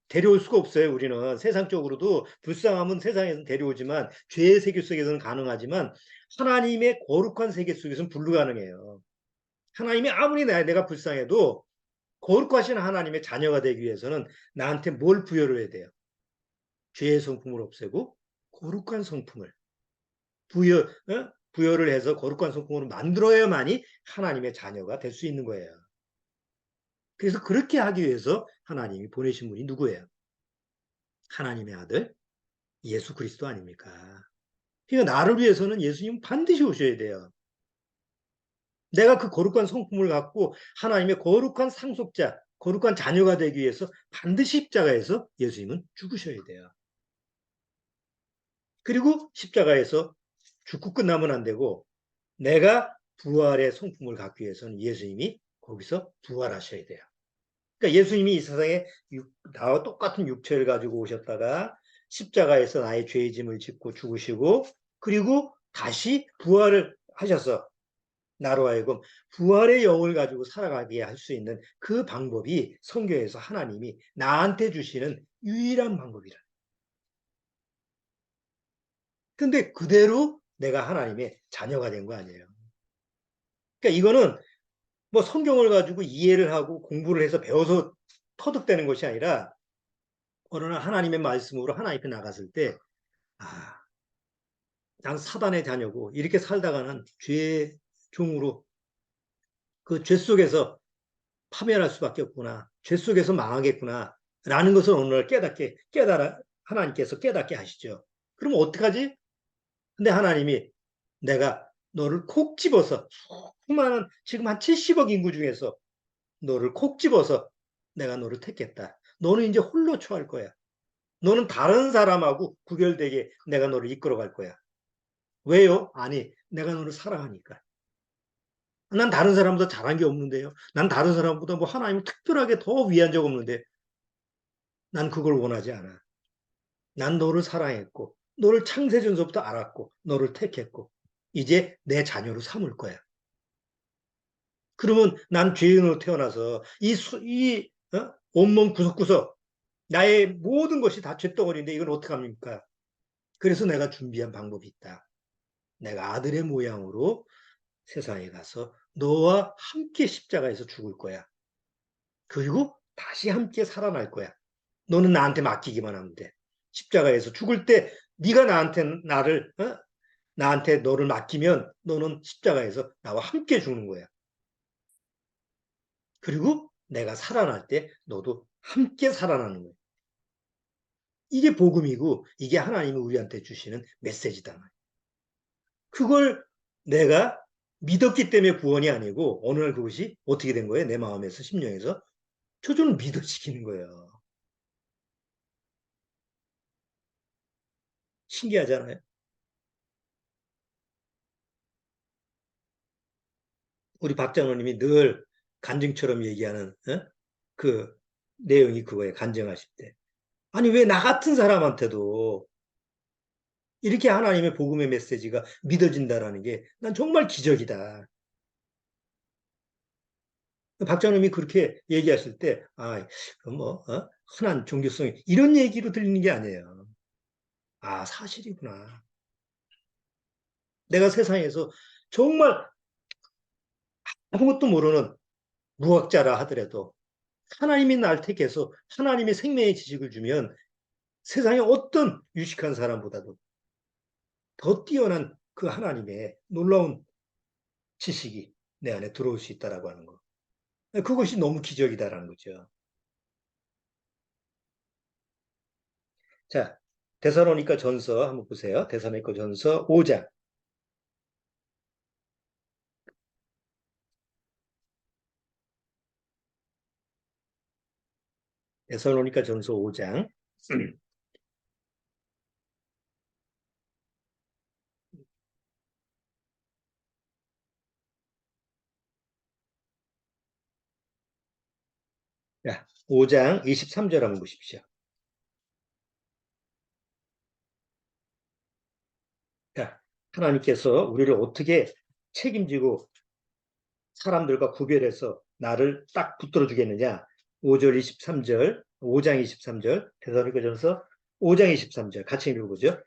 데려올 수가 없어요. 우리는 세상적으로도 불쌍함은 세상에서 데려오지만 죄의 세계 속에서는 가능하지만 하나님의 거룩한 세계 속에서는 불가능해요. 하나님이 아무리 내가 불쌍해도 거룩하신 하나님의 자녀가 되기 위해서는 나한테 뭘 부여를 해야 돼요? 죄의 성품을 없애고 거룩한 성품을 부여를 해서 거룩한 성품으로 만들어야만이 하나님의 자녀가 될 수 있는 거예요. 그래서 그렇게 하기 위해서 하나님이 보내신 분이 누구예요? 하나님의 아들 예수 그리스도 아닙니까? 그러니까 나를 위해서는 예수님 반드시 오셔야 돼요. 내가 그 거룩한 성품을 갖고 하나님의 거룩한 상속자, 거룩한 자녀가 되기 위해서 반드시 십자가에서 예수님은 죽으셔야 돼요. 그리고 십자가에서 죽고 끝나면 안 되고 내가 부활의 성품을 갖기 위해서는 예수님이 거기서 부활하셔야 돼요. 그러니까 예수님이 이 세상에 나와 똑같은 육체를 가지고 오셨다가 십자가에서 나의 죄의 짐을 짓고 죽으시고 그리고 다시 부활을 하셔서 나로 하여금 부활의 영을 가지고 살아가게 할 수 있는 그 방법이 성경에서 하나님이 나한테 주시는 유일한 방법이라. 근데 그대로 내가 하나님의 자녀가 된 거 아니에요. 그러니까 이거는 뭐 성경을 가지고 이해를 하고 공부를 해서 배워서 터득되는 것이 아니라 어느 날 하나님의 말씀으로 하나님 앞에 나갔을 때, 아, 난 사단의 자녀고 이렇게 살다가는 죄의 종으로 그 죄 속에서 파멸할 수밖에 없구나. 죄 속에서 망하겠구나. 라는 것을 어느 날 하나님께서 깨닫게 하시죠. 그럼 어떡하지? 근데 하나님이 내가 너를 콕 집어서 수많은 지금 한 70억 인구 중에서 너를 콕 집어서 내가 너를 택했다. 너는 이제 홀로 처할 거야. 너는 다른 사람하고 구별되게 내가 너를 이끌어갈 거야. 왜요? 아니, 내가 너를 사랑하니까. 난 다른 사람보다 잘한 게 없는데요. 난 다른 사람보다 뭐 하나님을 특별하게 더 위한 적 없는데 난 그걸 원하지 않아. 난 너를 사랑했고, 너를 창세전서부터 알았고, 너를 택했고, 이제 내 자녀로 삼을 거야. 그러면 난 죄인으로 태어나서 온몸 구석구석 나의 모든 것이 다 쇳덩어리인데 이건 어떡합니까? 그래서 내가 준비한 방법이 있다. 내가 아들의 모양으로 세상에 가서 너와 함께 십자가에서 죽을 거야. 그리고 다시 함께 살아날 거야. 너는 나한테 맡기기만 하면 돼. 십자가에서 죽을 때 네가 나한테 너를 맡기면 너는 십자가에서 나와 함께 죽는 거야. 그리고 내가 살아날 때 너도 함께 살아나는 거야. 이게 복음이고 이게 하나님이 우리한테 주시는 메시지다. 그걸 내가 믿었기 때문에 구원이 아니고 어느 날 그것이 어떻게 된 거예요? 내 마음에서 심령에서 저절로 믿어지기는 거예요. 신기하잖아요. 우리 박장로님이 늘 간증처럼 얘기하는 그 내용이 그거예요. 간증하실 때. 아니 왜 나 같은 사람한테도 이렇게 하나님의 복음의 메시지가 믿어진다라는 게 난 정말 기적이다. 박장님이 그렇게 얘기하실 때, 흔한 종교성, 이런 얘기로 들리는 게 아니에요. 아, 사실이구나. 내가 세상에서 정말 아무것도 모르는 무학자라 하더라도 하나님이 날 택해서 하나님의 생명의 지식을 주면 세상에 어떤 유식한 사람보다도 더 뛰어난 그 하나님의 놀라운 지식이 내 안에 들어올 수 있다라고 하는 거. 그것이 너무 기적이다라는 거죠. 자, 데살로니가 전서 한번 보세요. 데살로니가 전서 5장. 데살로니가 전서 5장. 자, 5장 23절 한번 보십시오. 자, 하나님께서 우리를 어떻게 책임지고 사람들과 구별해서 나를 딱 붙들어 주겠느냐. 5절 23절, 5장 23절, 데살로니가전서 5장 23절 같이 읽어보죠.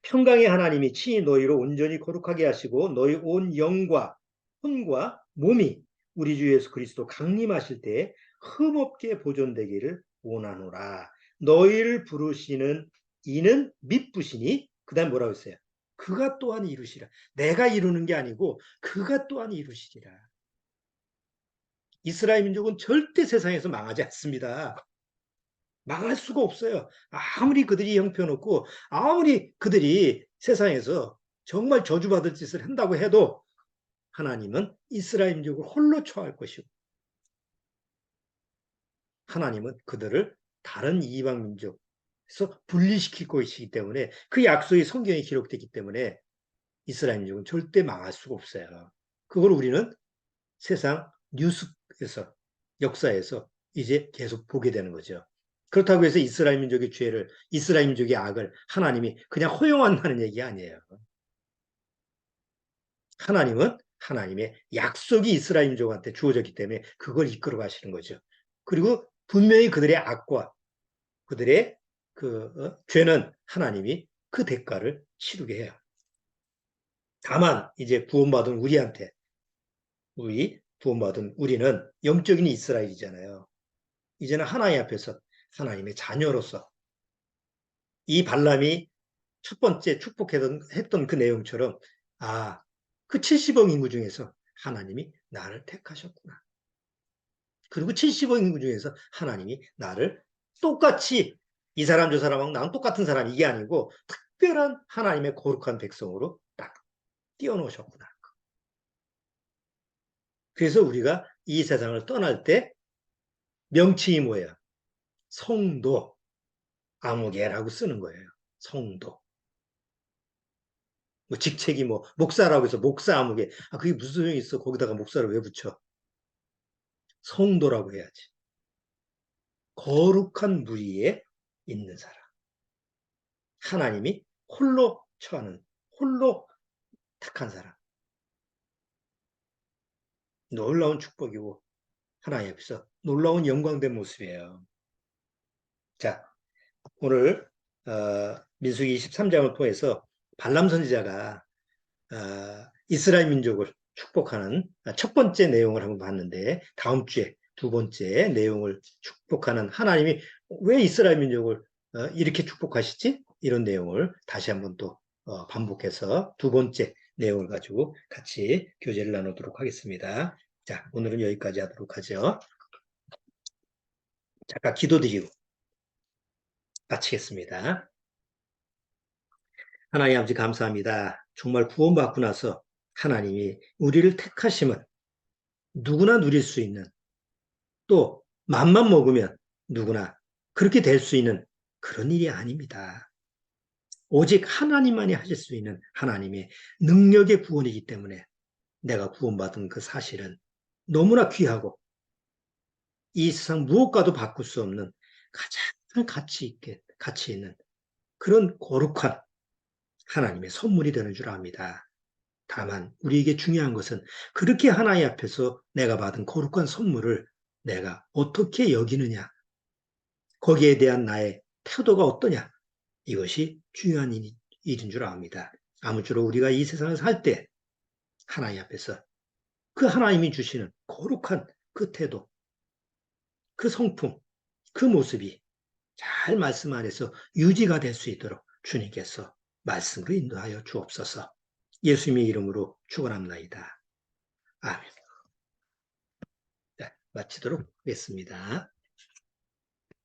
평강의 하나님이 친히 너희로 온전히 거룩하게 하시고 너희 온 영과 혼과 몸이 우리 주 예수 그리스도 강림하실 때 흠없게 보존되기를 원하노라. 너희를 부르시는 이는 믿부시니 그 다음 뭐라고 했어요? 그가 또한 이루시라. 내가 이루는 게 아니고 그가 또한 이루시리라. 이스라엘 민족은 절대 세상에서 망하지 않습니다. 망할 수가 없어요. 아무리 그들이 형편없고 아무리 그들이 세상에서 정말 저주받을 짓을 한다고 해도 하나님은 이스라엘 민족을 홀로 처할 것이고 하나님은 그들을 다른 이방 민족에서 분리시킬 것이기 때문에 그 약속이 성경에 기록되기 때문에 이스라엘 민족은 절대 망할 수가 없어요. 그걸 우리는 세상 뉴스에서 역사에서 이제 계속 보게 되는 거죠. 그렇다고 해서 이스라엘 민족의 죄를, 이스라엘 민족의 악을 하나님이 그냥 허용한다는 얘기 아니에요. 하나님은 하나님의 약속이 이스라엘 민족한테 주어졌기 때문에 그걸 이끌어 가시는 거죠. 그리고 분명히 그들의 악과 그들의 죄는 하나님이 그 대가를 치르게 해요. 다만 이제 구원받은 우리한테 구원받은 우리는 영적인 이스라엘이잖아요. 이제는 하나님 앞에서 하나님의 자녀로서 이 발람이 첫 번째 축복했던 그 내용처럼 그 70억 인구 중에서 하나님이 나를 택하셨구나. 그리고 70억 인구 중에서 하나님이 나를 똑같이 이 사람 저 사람하고 나랑 똑같은 사람 이게 아니고 특별한 하나님의 거룩한 백성으로 딱 띄워놓으셨구나. 그래서 우리가 이 세상을 떠날 때 명칭이 뭐예요? 성도 아무개라고 쓰는 거예요. 성도. 뭐 직책이 뭐 목사라고 해서 목사 아무개. 그게 무슨 소용이 있어? 거기다가 목사를 왜 붙여? 성도라고 해야지. 거룩한 무리에 있는 사람. 하나님이 홀로 처하는, 홀로 택한 사람. 놀라운 축복이고 하나님 앞에서 놀라운 영광된 모습이에요. 자, 오늘 민수기 23장을 통해서 발람 선지자가 이스라엘 민족을 축복하는 첫 번째 내용을 한번 봤는데 다음 주에 두 번째 내용을 축복하는 하나님이 왜 이스라엘 민족을 이렇게 축복하시지? 이런 내용을 다시 한번 또 반복해서 두 번째 내용을 가지고 같이 교제를 나누도록 하겠습니다. 자, 오늘은 여기까지 하도록 하죠. 잠깐 기도드리고 마치겠습니다. 하나님 아버지 감사합니다. 정말 구원받고 나서 하나님이 우리를 택하심은 누구나 누릴 수 있는 또 맘만 먹으면 누구나 그렇게 될 수 있는 그런 일이 아닙니다. 오직 하나님만이 하실 수 있는 하나님의 능력의 구원이기 때문에 내가 구원받은 그 사실은 너무나 귀하고 이 세상 무엇과도 바꿀 수 없는 가장 가치 있는 그런 거룩한 하나님의 선물이 되는 줄 압니다. 다만 우리에게 중요한 것은 그렇게 하나님 앞에서 내가 받은 거룩한 선물을 내가 어떻게 여기느냐, 거기에 대한 나의 태도가 어떠냐, 이것이 중요한 일인 줄 압니다. 아무쪼록 우리가 이 세상을 살 때 하나님 앞에서 그 하나님이 주시는 거룩한 그 태도, 그 성품, 그 모습이 잘 말씀 안에서 유지가 될 수 있도록 주님께서 말씀으로 인도하여 주옵소서. 예수님의 이름으로 축원합나이다. 아멘. 자, 마치도록 하겠습니다.